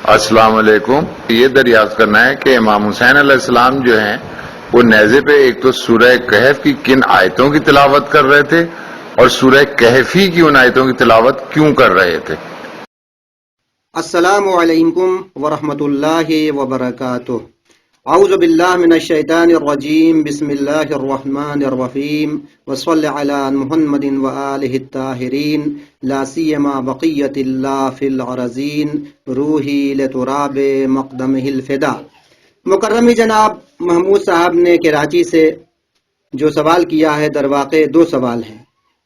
السلام علیکم. یہ دریافت کرنا ہے کہ امام حسین علیہ السلام جو ہیں وہ نیزے پہ ایک تو سورہ کہف کی کن آیتوں کی تلاوت کر رہے تھے اور سورہ کہفی کی ان آیتوں کی تلاوت کیوں کر رہے تھے؟ السلام علیکم ورحمۃ اللہ وبرکاتہ. اعوذ باللہ من الشیطان الرجیم. بسم اللہ الرحمن الرحیم. وصلی علی محمد وآلہ الطاہرین. لا سیما بقیت اللہ فی الارضین. روحی لتراب مقدمہ الفدا. مکرمی جناب محمود صاحب نے کراچی سے جو سوال کیا ہے، در واقع دو سوال ہیں.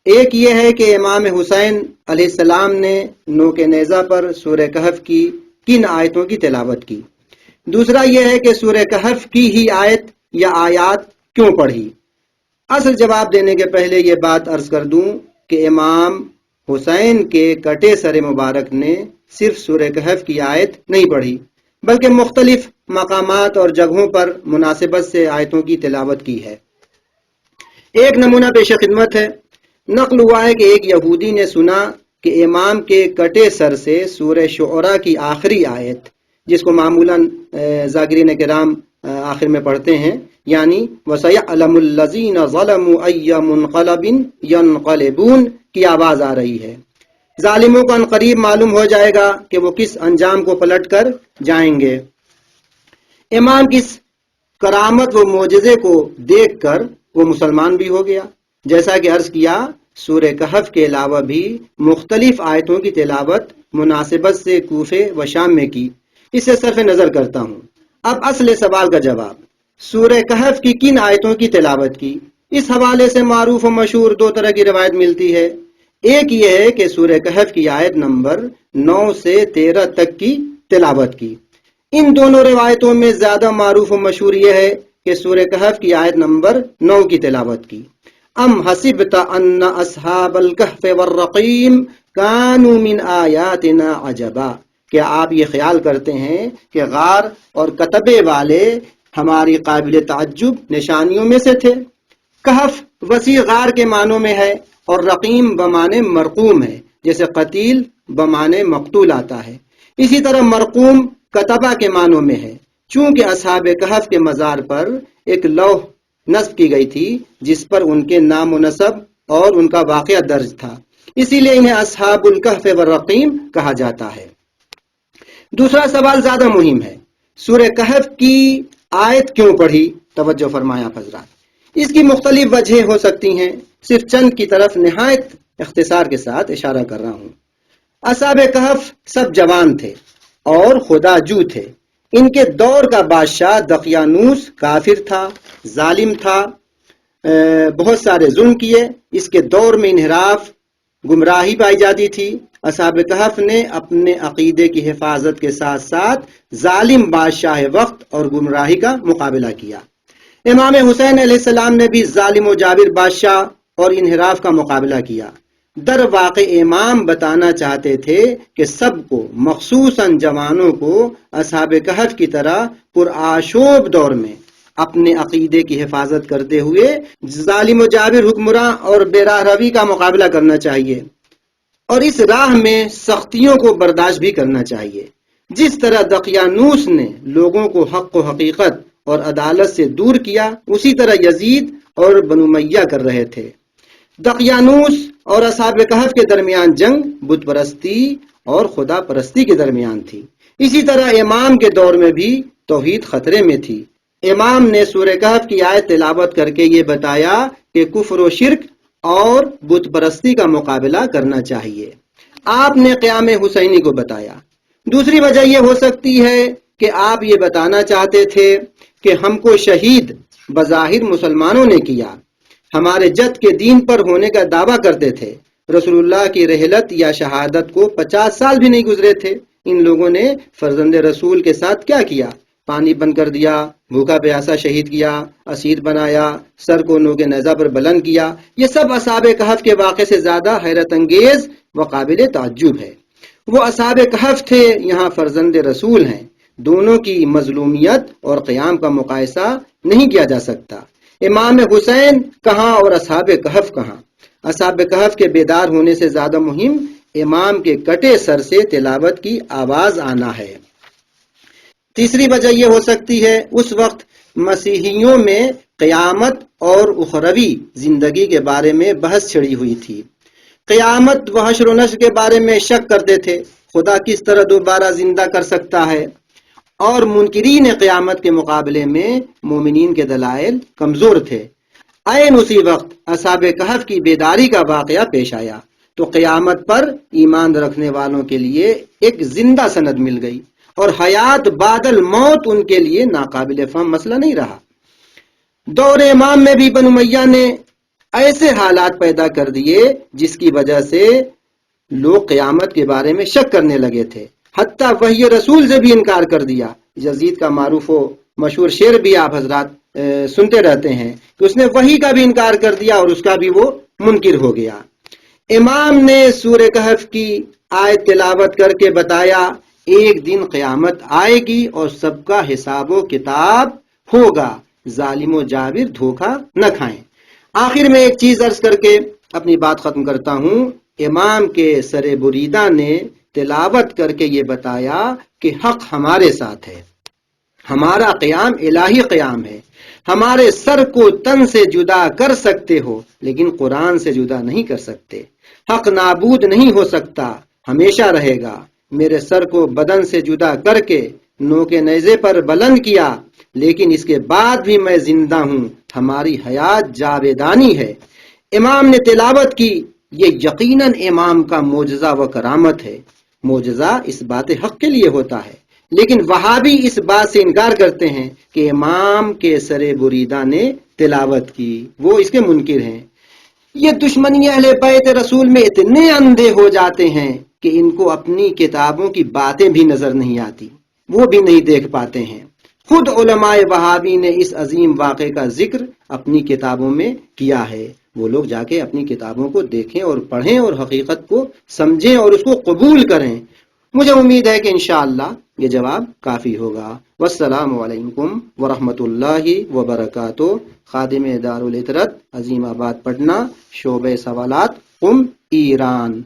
ایک یہ ہے کہ امام حسین علیہ السلام نے نوک نیزہ پر سورہ کہف کی کن آیتوں کی تلاوت کی. دوسرا یہ ہے کہ سورہ کہف کی ہی آیت یا آیات کیوں پڑھی. اصل جواب دینے کے پہلے یہ بات عرض کر دوں کہ امام حسین کے کٹے سر مبارک نے صرف سورہ کہف کی آیت نہیں پڑھی، بلکہ مختلف مقامات اور جگہوں پر مناسبت سے آیتوں کی تلاوت کی ہے. ایک نمونہ پیش خدمت ہے. نقل ہوا ہے کہ ایک یہودی نے سنا کہ امام کے کٹے سر سے سورہ شعراء کی آخری آیت، جس کو معمولاً ذاکرین کرام آخر میں پڑھتے ہیں، یعنی وَسَيَعْلَمُ الَّذِينَ ظَلَمُوا أَيَّ مُنْقَلَبٍ يَنْقَلِبُونَ کی آواز آ رہی ہے. ظالموں کو عنقریب معلوم ہو جائے گا کہ وہ کس انجام کو پلٹ کر جائیں گے. امام کی کرامت و معجزے کو دیکھ کر وہ مسلمان بھی ہو گیا. جیسا کہ عرض کیا، سورہ کہف کے علاوہ بھی مختلف آیتوں کی تلاوت مناسبت سے کوفے و شام میں کی. اس سے صرف نظر کرتا ہوں. اب اصل سوال کا جواب. سورہ کہف کی کن آیتوں کی تلاوت کی؟ اس حوالے سے معروف و مشہور دو طرح کی روایت ملتی ہے. ایک یہ ہے کہ سورہ کہف کی آیت نمبر 9 سے 13 تک کی تلاوت کی. ان دونوں روایتوں میں زیادہ معروف و مشہور یہ ہے کہ سورہ کہف کی آیت نمبر 9 کی تلاوت کی. ام حسبت ان اصحاب الکہف والرقیم کانوا من آیاتنا عجبا. کیا آپ یہ خیال کرتے ہیں کہ غار اور کتبے والے ہماری قابل تعجب نشانیوں میں سے تھے؟ کہف وسیع غار کے معنوں میں ہے اور رقیم بمانے مرقوم ہے، جیسے قتیل بمانے مقتول آتا ہے. اسی طرح مرقوم کتبہ کے معنوں میں ہے، چونکہ اصحاب کہف کے مزار پر ایک لوح نصب کی گئی تھی جس پر ان کے نام و نسب اور ان کا واقعہ درج تھا، اسی لیے انہیں اصحاب الکہف والرقیم کہا جاتا ہے. دوسرا سوال زیادہ مہم ہے. سورہ کہف کی آیت کیوں پڑھی؟ توجہ فرمایا حضرات. اس کی مختلف وجہیں ہو سکتی ہیں، صرف چند کی طرف نہایت اختصار کے ساتھ اشارہ کر رہا ہوں. اصحاب کہف سب جوان تھے اور خدا جو تھے. ان کے دور کا بادشاہ دقیانوس کافر تھا، ظالم تھا، بہت سارے ظلم کیے. اس کے دور میں انحراف، گمراہی پائی جاتی تھی. اصحاب کہف نے اپنے عقیدے کی حفاظت کے ساتھ ساتھ ظالم بادشاہ وقت اور گمراہی کا مقابلہ کیا. امام حسین علیہ السلام نے بھی ظالم و جابر بادشاہ اور انحراف کا مقابلہ کیا. در واقع امام بتانا چاہتے تھے کہ سب کو، مخصوصاً جوانوں کو، اصحاب کہف کی طرح پرآشوب دور میں اپنے عقیدے کی حفاظت کرتے ہوئے ظالم و جابر حکمراں اور بے راہ روی کا مقابلہ کرنا چاہیے، اور اس راہ میں سختیوں کو برداشت بھی کرنا چاہیے. جس طرح دقیانوس نے لوگوں کو حق و حقیقت اور عدالت سے دور کیا، اسی طرح یزید اور بنو امیہ کر رہے تھے. دقیانوس اور اصحاب کہف کے درمیان جنگ بت پرستی اور خدا پرستی کے درمیان تھی. اسی طرح امام کے دور میں بھی توحید خطرے میں تھی. امام نے سورہ کہف کی آیت تلاوت کر کے یہ بتایا کہ کفر و شرک اور بت پرستی کا مقابلہ کرنا چاہیے. آپ نے قیام حسینی کو بتایا. دوسری وجہ یہ ہو سکتی ہے کہ آپ یہ بتانا چاہتے تھے کہ ہم کو شہید بظاہر مسلمانوں نے کیا، ہمارے جد کے دین پر ہونے کا دعویٰ کرتے تھے. رسول اللہ کی رحلت یا شہادت کو 50 سال بھی نہیں گزرے تھے. ان لوگوں نے فرزند رسول کے ساتھ کیا کیا؟ پانی بند کر دیا، بھوکا پیاسا شہید کیا، اسیر بنایا، سر کو نوک نیزہ پر بلند کیا. یہ سب اصحاب کہف کے واقعے سے زیادہ حیرت انگیز و قابل تعجب ہے. وہ اصحاب کہف تھے، یہاں فرزند رسول ہیں. دونوں کی مظلومیت اور قیام کا مقایسہ نہیں کیا جا سکتا. امام حسین کہاں اور اصحاب کہف کہاں؟ اصحاب کہف کے بیدار ہونے سے زیادہ مہم امام کے کٹے سر سے تلاوت کی آواز آنا ہے. تیسری وجہ یہ ہو سکتی ہے اس وقت مسیحیوں میں قیامت اور اخروی زندگی کے بارے میں بحث چھڑی ہوئی تھی۔ قیامت و حشر و نشر کے بارے میں شک کرتے تھے، خدا کس طرح دوبارہ زندہ کر سکتا ہے، اور منکرین قیامت کے مقابلے میں مومنین کے دلائل کمزور تھے۔ عین اسی وقت اصحاب کہف کی بیداری کا واقعہ پیش آیا تو قیامت پر ایمان رکھنے والوں کے لیے ایک زندہ سند مل گئی، اور حیات بعد الموت ان کے لیے ناقابل فہم مسئلہ نہیں رہا۔ دور امام میں بھی بنو امیہ نے ایسے حالات پیدا کر دیے جس کی وجہ سے لوگ قیامت کے بارے میں شک کرنے لگے تھے، حتیٰ وحی رسول سے بھی انکار کر دیا۔ یزید کا معروف و مشہور شعر بھی آپ حضرات سنتے رہتے ہیں کہ اس نے وحی کا بھی انکار کر دیا اور اس کا بھی وہ منکر ہو گیا۔ امام نے سورہ کہف کی آیت تلاوت کر کے بتایا ایک دن قیامت آئے گی اور سب کا حساب و کتاب ہوگا، ظالم و جابر دھوکہ نہ کھائیں۔ آخر میں ایک چیز عرض کر کے اپنی بات ختم کرتا ہوں۔ امام کے سر بریدہ نے تلاوت کر کے یہ بتایا کہ حق ہمارے ساتھ ہے، ہمارا قیام الہی قیام ہے، ہمارے سر کو تن سے جدا کر سکتے ہو لیکن قرآن سے جدا نہیں کر سکتے، حق نابود نہیں ہو سکتا، ہمیشہ رہے گا۔ میرے سر کو بدن سے جدا کر کے نوک نیزے پر بلند کیا لیکن اس کے بعد بھی میں زندہ ہوں، ہماری حیات جاویدانی ہے۔ امام نے تلاوت کی، یہ یقیناً امام کا معجزہ و کرامت ہے۔ معجزہ اس بات حق کے لیے ہوتا ہے، لیکن وہابی اس بات سے انکار کرتے ہیں کہ امام کے سر بریدہ نے تلاوت کی، وہ اس کے منکر ہیں۔ یہ دشمنی اہل بیت رسول میں اتنے اندھے ہو جاتے ہیں کہ ان کو اپنی کتابوں کی باتیں بھی نظر نہیں آتی، وہ بھی نہیں دیکھ پاتے ہیں۔ خود علماء وہابی نے اس عظیم واقعے کا ذکر اپنی کتابوں میں کیا ہے، وہ لوگ جا کے اپنی کتابوں کو دیکھیں اور پڑھیں اور حقیقت کو سمجھیں اور اس کو قبول کریں۔ مجھے امید ہے کہ انشاءاللہ یہ جواب کافی ہوگا۔ والسلام علیکم ورحمۃ اللہ وبرکاتہ۔ خادم دارالعطرت عظیم آباد پٹنہ، شعبہ سوالات قم ایران۔